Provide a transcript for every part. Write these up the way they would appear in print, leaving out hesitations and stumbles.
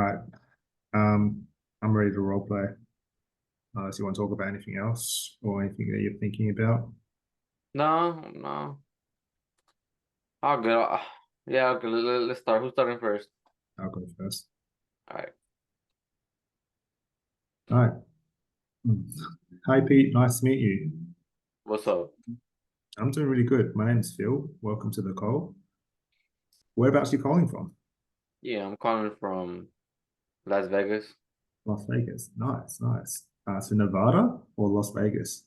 right. I'm ready to role play. So you want to talk about anything else or anything that you're thinking about? No, no. All good. Yeah, okay, let's start. Who's starting first? I'll go first. All right. All right. Mm. Hi, Pete. Nice to meet you. What's up? I'm doing really good. My name's Phil. Welcome to the call. Whereabouts are you calling from? Yeah, I'm calling from Las Vegas. Las Vegas. Nice, nice. So Nevada or Las Vegas?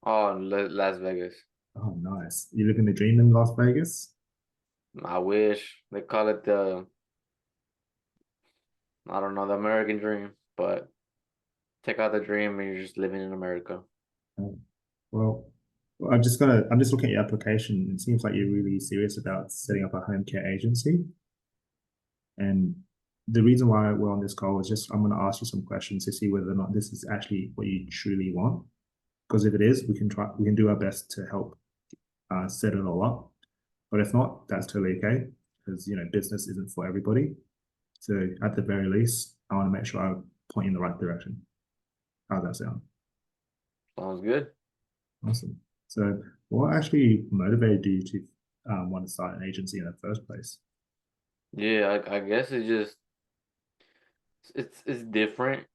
Oh, Las Vegas. Oh, nice. You living the dream in Las Vegas? I wish they call it I don't know, the American dream, but take out the dream and you're just living in America. Oh, well, I'm just looking at your application. It seems like you're really serious about setting up a home care agency. And the reason why we're on this call is just I'm going to ask you some questions to see whether or not this is actually what you truly want. Because if it is, we can do our best to help set it all up. But if not, that's totally okay. Because business isn't for everybody. So at the very least, I want to make sure I point in the right direction. How's that sound? Sounds good. Awesome. So what actually motivated you to want to start an agency in the first place? Yeah, I guess it's different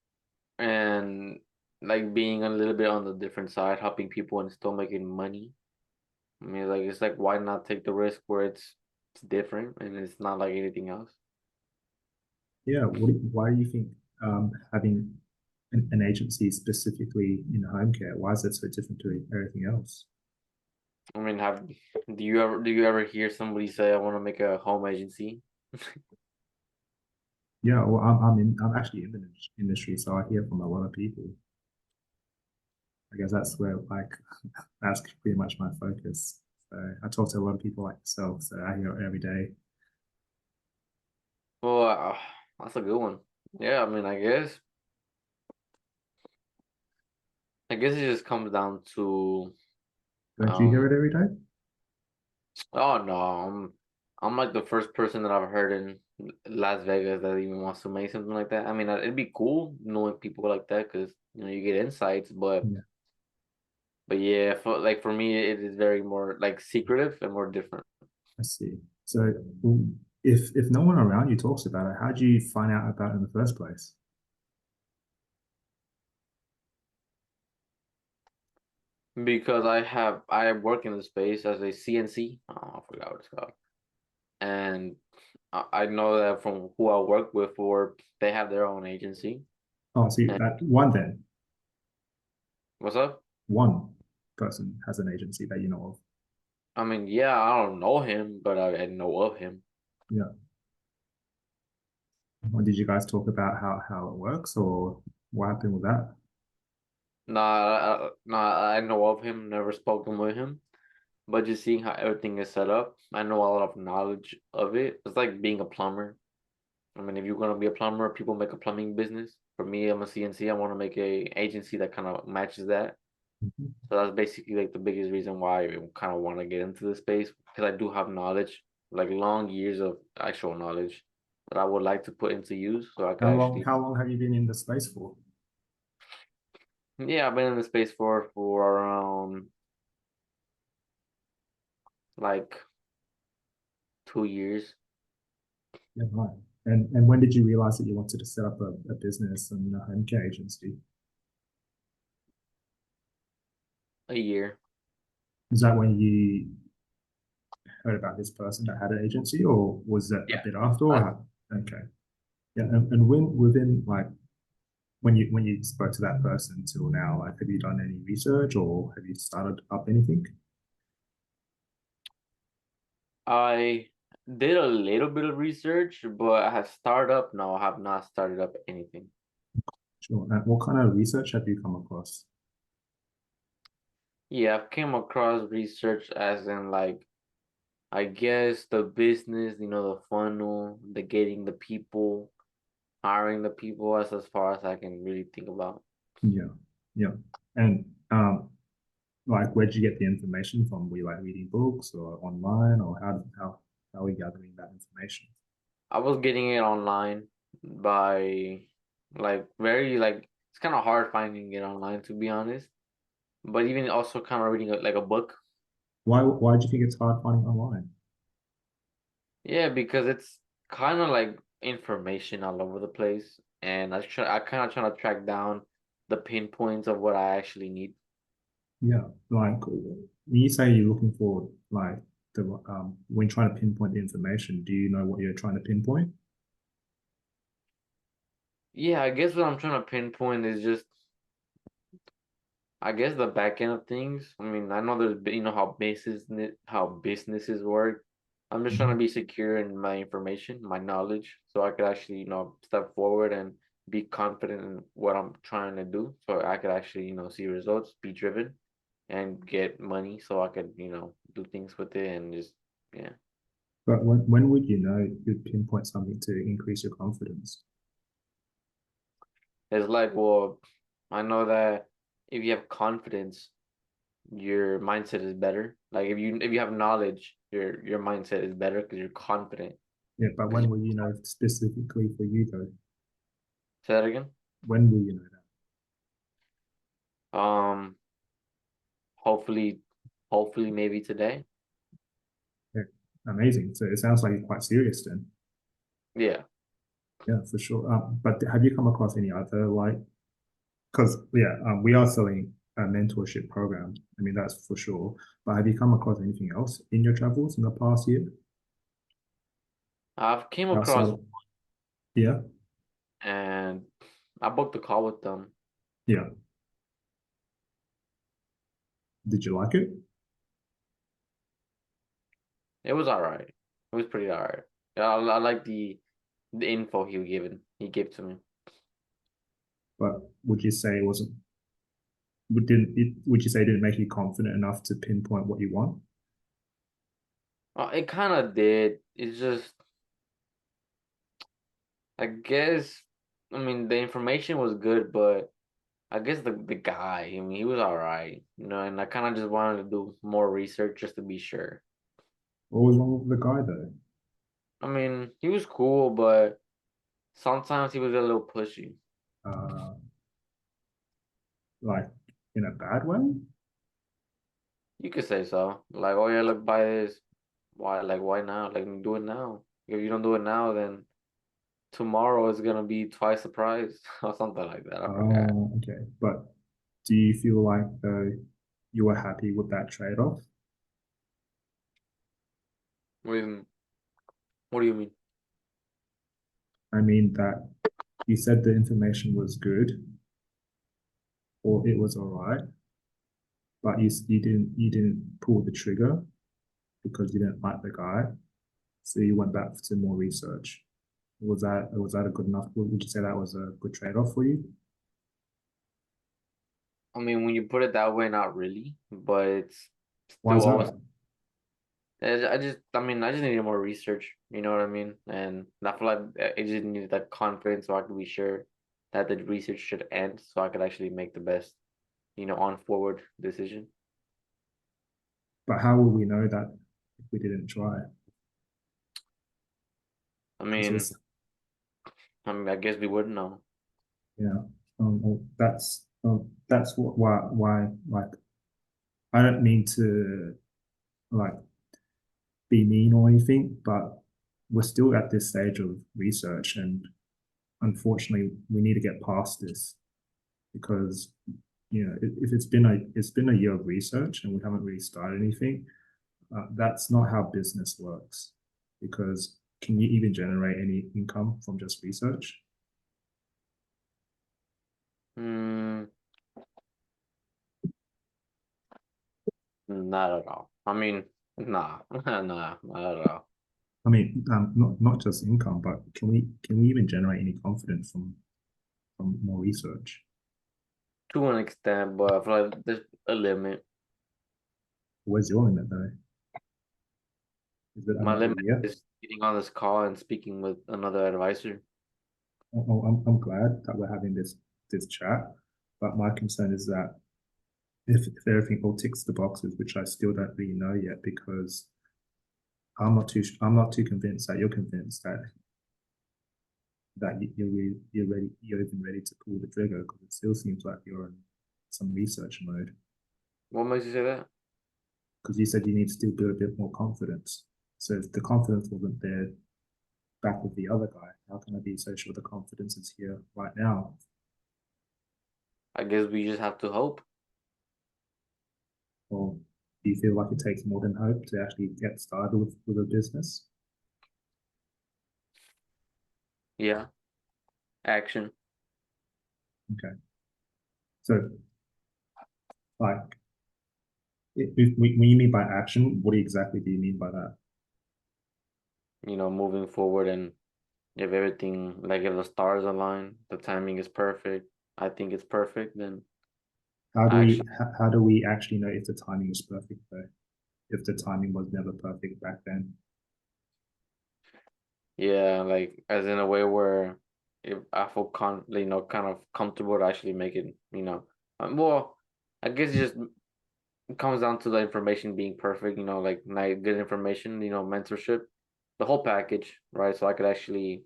and like being a little bit on the different side, helping people and still making money. I mean, like it's like why not take the risk where it's different and it's not like anything else. Yeah. Why do you think having an agency specifically in home care, why is that so different to everything else? I mean, have do you ever hear somebody say I want to make a home agency? Yeah, well, I'm actually in the industry, so I hear from a lot of people. I guess that's where that's pretty much my focus. So I talk to a lot of people like yourself, so I hear it every day. Well, that's a good one. Yeah, I mean, I guess it just comes down to Don't you hear um. it every day? Oh no, I'm like the first person that I've heard in Las Vegas that even wants to make something like that. I mean, it'd be cool knowing people like that because you get insights, but. Yeah, But yeah, for me, it is very more like secretive and more different. I see. So if no one around you talks about it, how do you find out about it in the first place? Because I work in the space as a CNC. Oh, I forgot what it's called. And I know that from who I work with, or they have their own agency. Oh, see, And one then what's up? one person has an agency that you know of. I mean, yeah, I don't know him, but I know of him. Yeah. Or did you guys talk about how it works or what happened with that? Nah, I know of him. Never spoken with him. But just seeing how everything is set up, I know a lot of knowledge of it. It's like being a plumber. I mean, if you're gonna be a plumber, people make a plumbing business. For me, I'm a CNC. I want to make a agency that kind of matches that. Mhm. So that's basically like the biggest reason why I kind of want to get into the space because I do have knowledge, like long years of actual knowledge that I would like to put into use. So I could actually, How long have you been in the space for? yeah, I've been in the space for around like 2 years. Yeah, right. And when did you realize that you wanted to set up a business and a home care agency? A year. Is that when you heard about this person that had an agency, or was that a Yeah. bit after? I, Okay, yeah. And when within like when you spoke to that person till now, like have you done any research or have you started up anything? I did a little bit of research, but I have started up. No, I have not started up anything. Sure. And what kind of research have you come across? Yeah, I've came across research as in like I guess the business, the funnel, the getting the people, hiring the people. That's as far as I can really think about. Yeah, yeah. And like where did you get the information from? Were you like reading books or online, or how are we gathering that information? I was getting it online, by like very like it's kind of hard finding it online to be honest. But even also kind of reading like a book. Why do you think it's hard finding online? Yeah, because it's kind of like information all over the place, and I kind of trying to track down the pinpoints of what I actually need. Yeah, like when you say you're looking for like the when trying to pinpoint the information, do you know what you're trying to pinpoint? Yeah, I guess what I'm trying to pinpoint is just I guess the back end of things. I mean, I know there's you know how businesses work. I'm just trying to Mhm. be secure in my information, my knowledge, so I could actually step forward and be confident in what I'm trying to do, so I could actually see results, be driven, and get money, so I could do things with it and just yeah. But when would you know you'd pinpoint something to increase your confidence? It's like well, I know that if you have confidence your mindset is better. Like if you have knowledge, your mindset is better because you're confident. Yeah, but Because when will you know specifically for you though? say that again. When will you know that? Um, hopefully, hopefully maybe today. Yeah, amazing. So it sounds like you're quite serious then. Yeah. Yeah, for sure. But have you come across any other like because yeah, we are selling a mentorship program. I mean, that's for sure. But have you come across anything else in your travels in the past year I've came outside across of, yeah, and I booked a call with them. yeah. Did you like it? It was all right. It was pretty all right. Yeah, I like the info he gave to me. But would you say it wasn't? Would you say it didn't make you confident enough to pinpoint what you want? It kind of did. It's just I guess I mean the information was good, but I guess the guy, I mean, he was all right, and I kind of just wanted to do more research just to be sure. What was wrong with the guy though? I mean, he was cool, but sometimes he was a little pushy. Uh, like in a bad way? You could say so. Like, oh yeah, look, buy this. Why, like, why now? Like, do it now. If you don't do it now, then tomorrow is gonna be twice the price or something like that. I forgot. Oh, okay. But do you feel like you were happy with that trade-off? What do you mean? What do you mean? I mean that you said the information was good or it was all right, but you didn't pull the trigger because you didn't like the guy, so you went back to more research. Was that a good enough? Would you say that was a good trade-off for you? I mean, when you put it that way, not really, but it's Why still is always that? I mean, I just needed more research. You know what I mean? And I feel like I just needed that confidence so I could be sure that the research should end, so I could actually make the best, on forward decision. But how will we know that if we didn't try? I Because mean, I guess we wouldn't know. yeah, that's why like I don't mean to like be mean or anything, but we're still at this stage of research, and unfortunately, we need to get past this because if it's been a year of research and we haven't really started anything, that's not how business works. Because can you even generate any income from just research? Hmm, not at all. I mean, nah, nah, not at all. I mean, not just income, but can we even generate any confidence from more research? To an extent, but I feel like there's a limit. Where's your limit though? Is it My another limit year? is getting on this call and speaking with another advisor. I'm glad that we're having this chat, but my concern is that if everything all ticks the boxes, which I still don't really know yet, because I'm not too convinced that you're convinced that that you're even ready to pull the trigger because it still seems like you're in some research mode. What makes you say that? Because you said you need to still build a bit more confidence. So if the confidence wasn't there back with the other guy, how can I be so sure the confidence is here right now? I guess we just have to hope. Or do you feel like it takes more than hope to actually get started with a business? Yeah, action. Okay. So, like, when you mean by action, what exactly do you mean by that? Moving forward, and if everything, like if the stars align, the timing is perfect. I think it's perfect. Then actually, How do we actually know if the timing is perfect though? If the timing was never perfect back then? yeah, like as in a way where if I feel kind of comfortable to actually make it. Well, I guess it just comes down to the information being perfect. Like good information. Mentorship, the whole package, right? So I could actually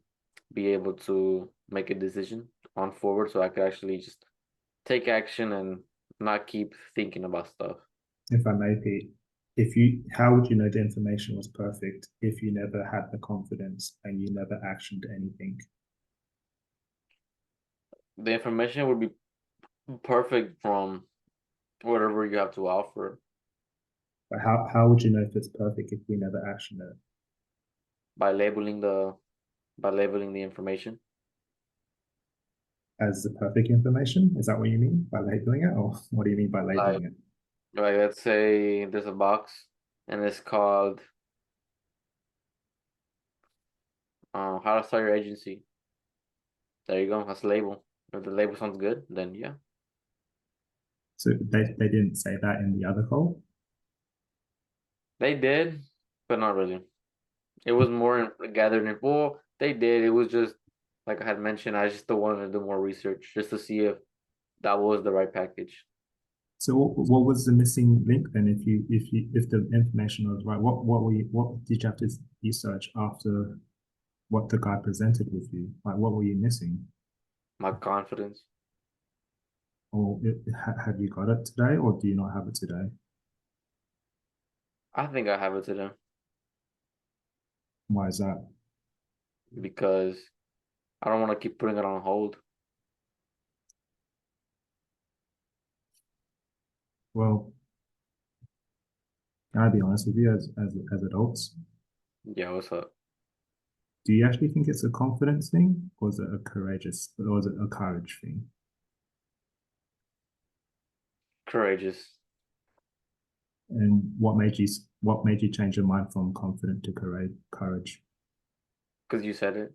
be able to make a decision on forward, so I could actually just take action and not keep thinking about stuff. If I may, Pete, how would you know the information was perfect if you never had the confidence and you never actioned anything? The information would be perfect from whatever you have to offer But how would you know if it's perfect if we never actioned it? by labeling the by labeling the information. As the perfect information? Is that what you mean by labeling it, or what do you mean by Like labeling it? like let's say there's a box and it's called how to start your agency. There you go. That's a label. If the label sounds good, then yeah. So they didn't say that in the other call. They did, but not really. It was more gathered in. Well, they did. It was just like I had mentioned. I just still wanted to do more research just to see if that was the right package. So what was the missing link then? If the information was right, what did you have to research after what the guy presented with you? Like what were you missing? My confidence. Or have you got it today, or do you not have it today? I think I have it today Why is that? because I don't want to keep putting it on hold. Well, can I be honest with you, as adults, Yeah, what's up? do you actually think it's a confidence thing, or is it or is it a courage thing? Courageous. And what made you change your mind from confident to courage? Because you said it.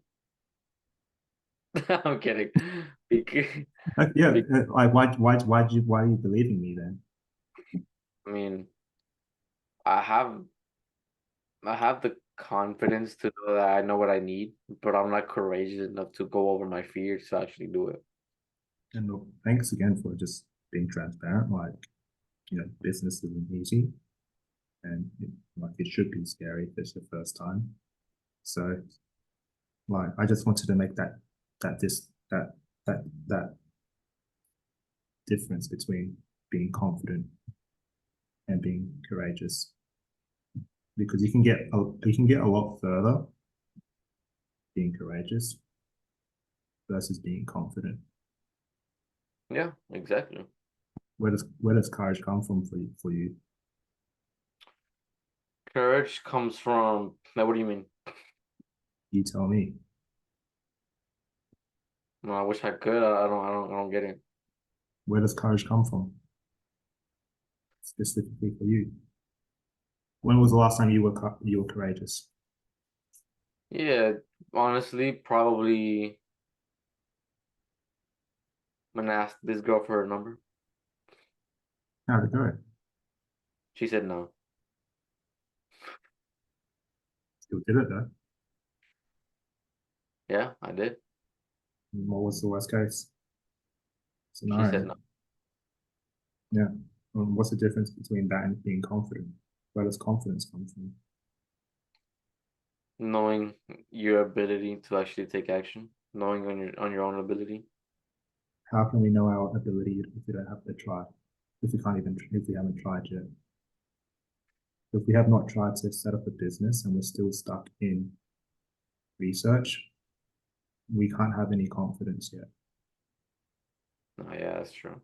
I'm kidding. Because, Like, yeah, because, like why are you believing me then? I mean, I have I have the confidence to know that I know what I need, but I'm not courageous enough to go over my fears to actually do it. And look, thanks again for just being transparent. Like, business isn't easy, and like it should be scary if it's the first time. So, like, I just wanted to make that this that difference between being confident and being courageous, because you can get a lot further being courageous versus being confident. Yeah, exactly. Where does courage come from for you? Courage comes from, now what do you mean? You tell me. No, I wish I could. I don't get it. Where does courage come from specifically for you? When was the last time you were courageous? Yeah, honestly, probably when I asked this girl for her number, How'd it go? she said no. Still did it though. Yeah, I did. What was the worst case She said scenario? no. Yeah. What's the difference between that and being confident? Where does confidence come from? Knowing your ability to actually take action. knowing on your own ability. How can we know our ability if we don't have to try? If we can't even, if we haven't tried yet? If we have not tried to set up a business and we're still stuck in research, we can't have any confidence yet. Oh yeah, that's true.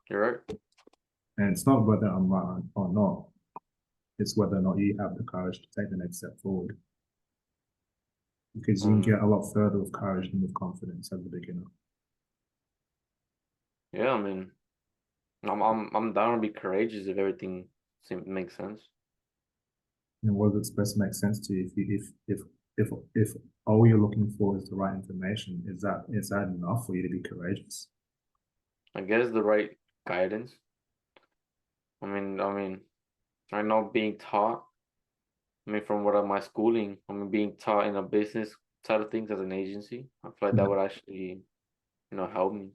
You're right. And it's not whether I'm right or not, it's whether or not you have the courage to take the next step forward. Because you can get a lot further with courage than with confidence as a beginner. Yeah, I mean, I'm down to be courageous if everything makes sense. And whether it's supposed to make sense to you if all you're looking for is the right information, is that enough for you to be courageous? I guess the right guidance. I know being taught. I mean, from what of my schooling, being taught in a business side of things as an agency. I feel like that would actually, help me.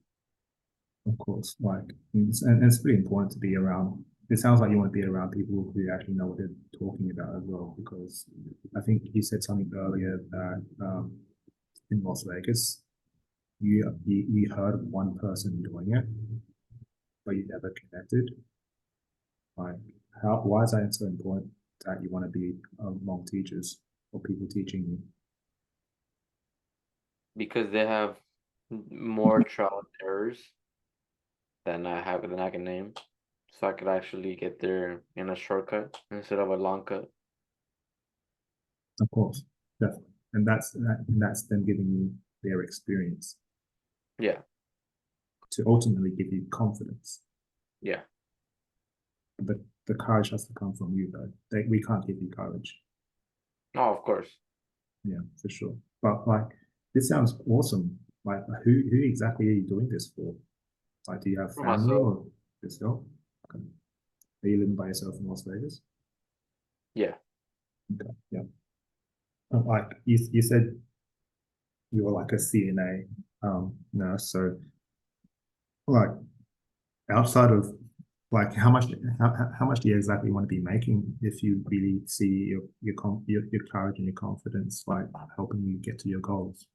Of course, like, and it's pretty important to be around. It sounds like you want to be around people who actually know what they're talking about as well, because I think you said something earlier that in Las Vegas, you heard of one person doing it, but you never connected. Like, why is that so important that you want to be among teachers or people teaching you? Because they have more trial and errors than I can name. So I could actually get there in a shortcut instead of a long cut. Of course, definitely, and that's them giving you their experience Yeah, to ultimately give you confidence. yeah. But the courage has to come from you, though. We can't give you courage. Oh, of course. Yeah, for sure. But like, this sounds awesome. Like, who exactly are you doing this for? Like, do you have For family myself. or yourself? Okay. Are you living by yourself in Las Vegas? Yeah. Okay, yeah. Like you said, you were like a CNA nurse. So, like, outside of like how much do you exactly want to be making if you really see your courage and your confidence like helping you get to your goals?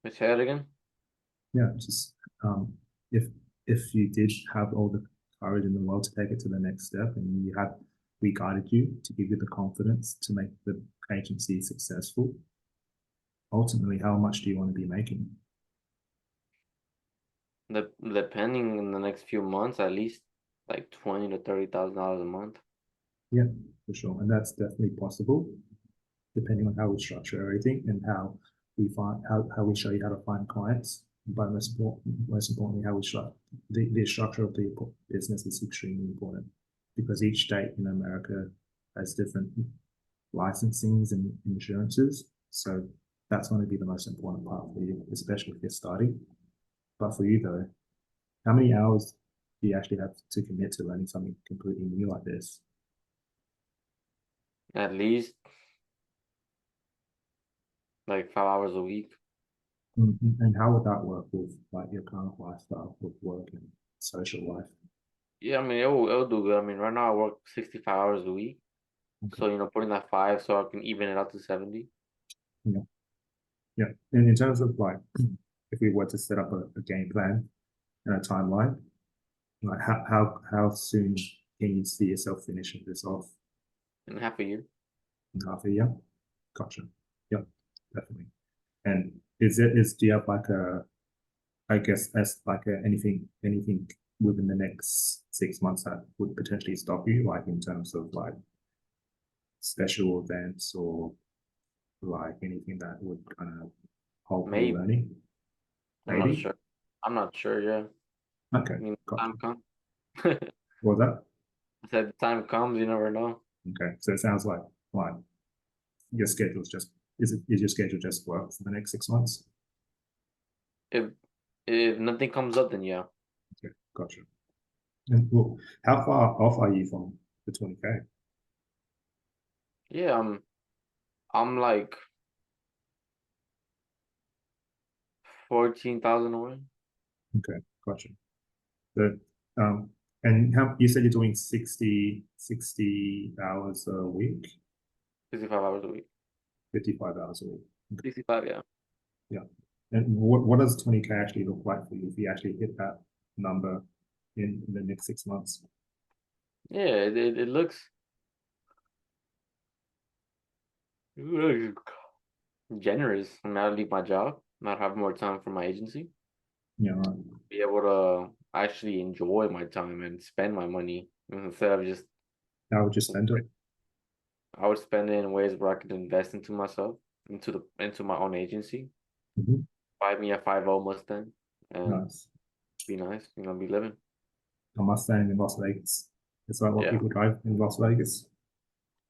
Let's say that again. Yeah, just um, if you did have all the courage in the world to take it to the next step, and we guided you to give you the confidence to make the agency successful. Ultimately, how much do you want to be making? Depending in the next few months, at least like 20 to 30,000 dollars a month. Yeah, for sure, and that's definitely possible, depending on how we structure everything and how how we show you how to find clients. But most importantly, how we structure the structure of the business is extremely important because each state in America has different licensings and insurances. So that's going to be the most important part for you, especially if you're starting. But for you though, how many hours do you actually have to commit to learning something completely new like this? At least like 5 hours a week. And how would that work with like your current lifestyle with work and social life? Yeah, I mean it'll do good. I mean right now I work 65 hours a week. Okay. So putting that 5 so I can even it out to 70. Yeah. Yeah. And in terms of like, if we were to set up a game plan and a timeline, like how soon can you see yourself finishing this off In half a year. in half a year? Gotcha. Yep, definitely. And is do you have like I guess as like anything within the next 6 months that would potentially stop you, like in terms of like special events or like anything that would kind of halt your Maybe. learning? I'm not Maybe. sure. I'm not sure, yeah. Okay, I mean gotcha. time comes. What was that? I said the time comes, you never know. Okay, so it sounds like your schedule's just is your schedule just work for the next 6 months? If if nothing comes up then yeah. Okay, gotcha. And well, how far off are you from the 20K? Yeah, I'm like 14,000 away. Okay, gotcha. The and how you said you're doing 60 hours a week? 65 hours a week. 55 hours a week. 65, yeah. Yeah. And what does 20K actually look like for you if you actually hit that number in the next 6 months? Yeah, it looks generous. I mean, I'll leave my job, not have more time for my agency, Yeah, right. be able to actually enjoy my time and spend my money instead of just. How would you spend it? I would spend it in ways where I could invest into myself, into my own agency, Mhm. buy me a 5.0 Mustang, and Nice. be nice, be living. A Mustang in Las Vegas. It's like what Yeah, people drive in Las Vegas.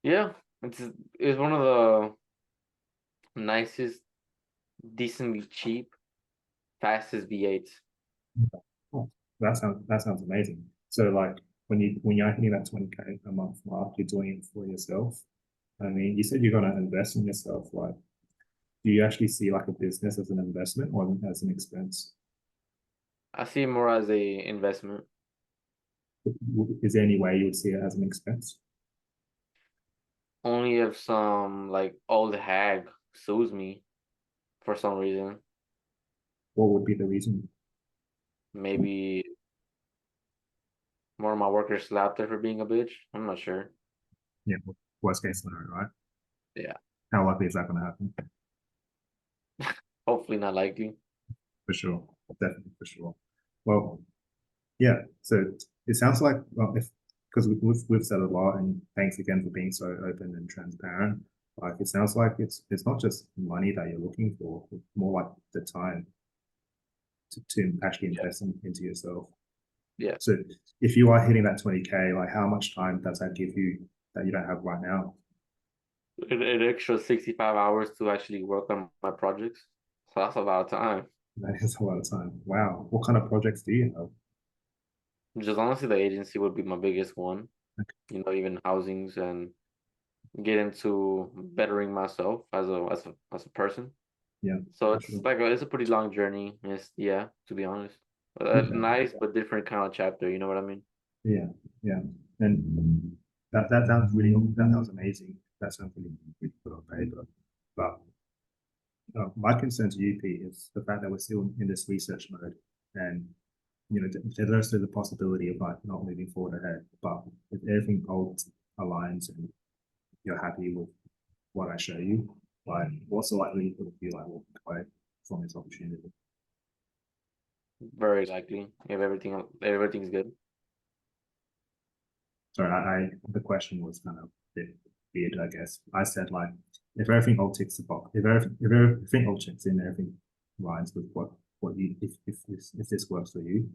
yeah. It's one of the nicest, decently cheap, fastest V8s. Oh, that sounds amazing. So like when you're hitting that 20K a month mark, you're doing it for yourself. I mean, you said you're gonna invest in yourself. Like, do you actually see like a business as an investment or as an expense? I see it more as a investment. Is there any way you would see it as an expense? Only if some like old hag sues me for some reason. What would be the reason? Maybe one of my workers slapped her for being a bitch. I'm not sure. Yeah, worst case scenario, right? Yeah, How likely is that going to happen? hopefully not likely. For sure, definitely for sure. Well, yeah. So it sounds like well, if because we've said a lot, and thanks again for being so open and transparent. Like it sounds like it's not just money that you're looking for, it's more like the time to actually Yeah, invest into yourself. yeah. So if you are hitting that 20K, like how much time does that give you that you don't have right now? An extra 65 hours to actually work on my projects. So that's a lot of time. That is a lot of time. Wow. What kind of projects do you have? Just honestly, the agency would be my biggest one. Okay. Even housings and get into bettering myself as a person. Yeah, So for it's sure. like it's a pretty long journey. It's yeah, to be honest, a Okay. nice but different kind of chapter. You know what I mean? Yeah, yeah. And that sounds amazing. That sounds really good on paper. But my concern to you, Pete, is the fact that we're still in this research mode, and there's still the possibility of like not moving forward ahead. But if everything holds aligns and you're happy with what I show you, like what's the likelihood of you like walking away from this opportunity? Very likely if everything's good. Sorry, the question was kind of a bit weird, I guess. I said like if everything all ticks the box, if everything all checks in, everything lines with what you if this works for you,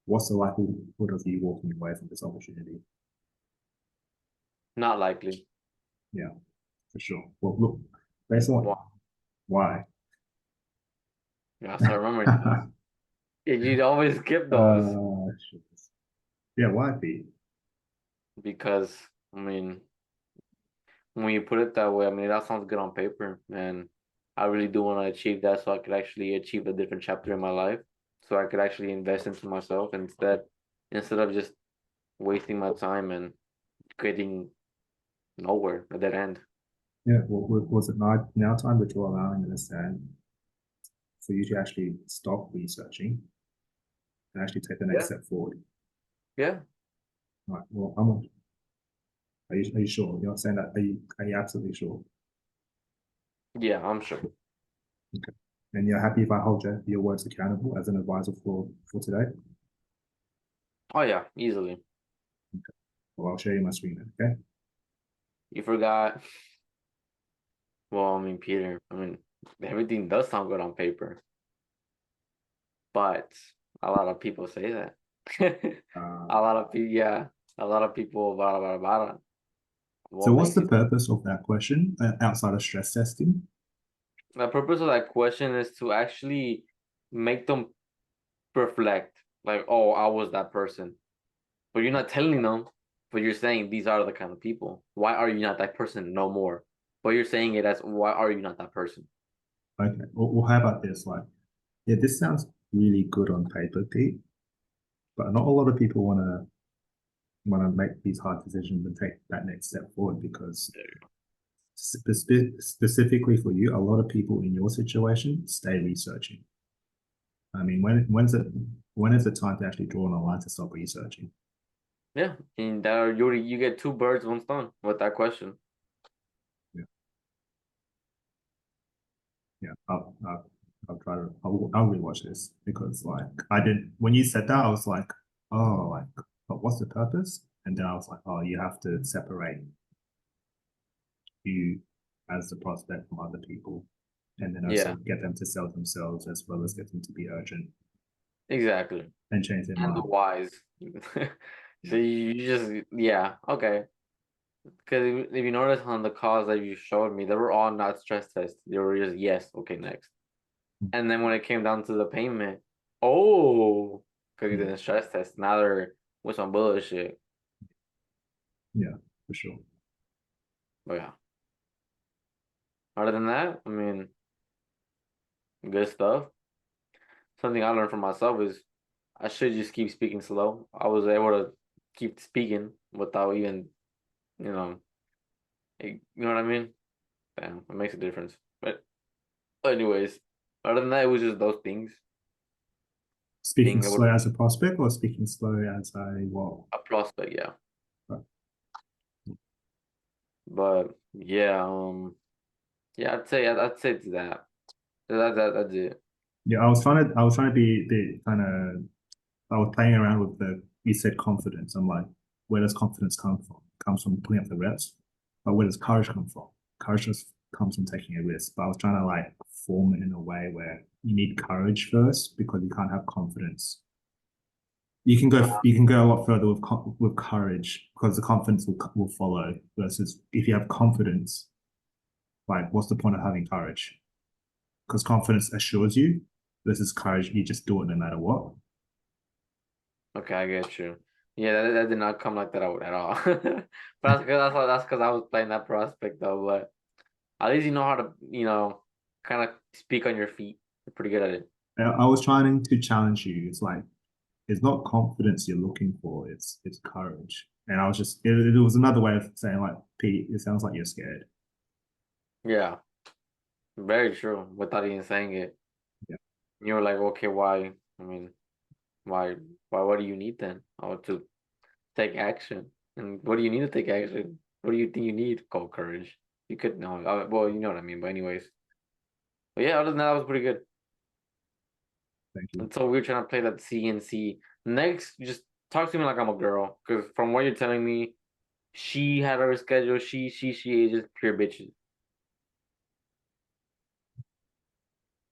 what's the likelihood of you walking away from this opportunity? Not likely. Yeah, for sure. Well, look, based on Wow. why. Yeah, so remember you'd always skip those Shit. Yeah, why, Pete? because I mean when you put it that way, I mean that sounds good on paper, and I really do want to achieve that so I could actually achieve a different chapter in my life, so I could actually invest into myself instead of just wasting my time and getting nowhere, a dead end. Yeah, well, was it now time that you're allowing in the stand for you to actually stop researching and actually take the next Yeah, step forward? yeah, Right. Well, are you sure? You're not saying that? Are you absolutely sure? yeah. I'm sure. Okay. And you're happy if I hold your words accountable as an advisor for today? Oh yeah, easily. Okay. Well, I'll show you my screen then, okay? You forgot. Well, I mean, Peter. I mean, everything does sound good on paper, but a lot of people say that. A lot of people, yeah, a lot of people, blah. So What what's makes the you think? purpose of that question outside of stress testing? The purpose of that question is to actually make them reflect, like, oh, I was that person. But you're not telling them, but you're saying these are the kind of people. Why are you not that person no more? But you're saying it as why are you not that person? Okay. Well, how about this? Like, yeah, this sounds really good on paper, Pete, but not a lot of people want to make these hard decisions and take that next step forward because specifically for you, a lot of people in your situation stay researching. I mean, when is the time to actually draw on a line to stop researching? Yeah, and that you get two birds, one stone with that question. Yeah, yeah. I'll try to. I'll rewatch this because like I didn't when you said that I was like, oh, like, but what's the purpose? And then I was like, oh, you have to separate you as the prospect from other people, and then also Yeah, get them to sell themselves as well as get them to be urgent exactly. and change their And the mind. wise. So you just yeah, okay. Because if you notice on the calls that you showed me, they were all not stress tests. They were just yes, okay, next. And then when it came down to the payment, oh, because you Yeah, didn't stress test, now they're with some bullshit. yeah, for sure. But yeah, other than that, I mean, good stuff. Something I learned from myself is I should just keep speaking slow. I was able to keep speaking without even, you know, you know what I mean? Damn, it makes a difference. But anyways, other than that, it was just those things. Speaking Being able slow to as a prospect or speaking slow as a what? a prospect, yeah. Right. But yeah, yeah, I'd say it's that. That's it. Yeah, I was trying to be kind of I was playing around with the you said confidence. I'm like, where does confidence come from? It comes from putting up the reps. But where does courage come from? Courage just comes from taking a risk. But I was trying to like form it in a way where you need courage first because you can't have confidence. You can go a lot further with courage because the confidence will follow versus if you have confidence, like what's the point of having courage? Because confidence assures you versus courage, you just do it no matter what. Okay, I get you. Yeah, that did not come like that out at all. But that's because I was playing that prospect though. But at least you know how to, kind of speak on your feet. You're pretty good at it. I was trying to challenge you. It's like it's not confidence you're looking for. It's courage. And I was just it was another way of saying like Pete, it sounds like you're scared. Yeah, very true. Without even saying it, Yeah. you were like, okay, why? I mean, why? Why? What do you need then? Oh, to take action. And what do you need to take action? What do you think you need? Call courage. You could know. Well, you know what I mean. But anyways, but yeah, other than that, was pretty good. Thank you. And so we were trying to play that CNC. Next, just talk to me like I'm a girl, because from what you're telling me, she had her schedule. She is just pure bitches.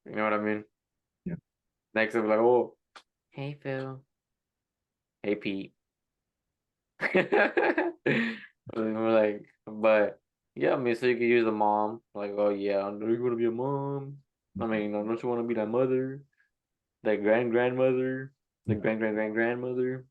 You know what I mean? Yeah. Next, they'll be like, oh, hey Phil, hey Pete. We're like, but yeah, I mean, so you could use a mom. Like, oh yeah, I know you want to be a mom. I mean, don't you want to be that mother, that grandmother, the grandmother?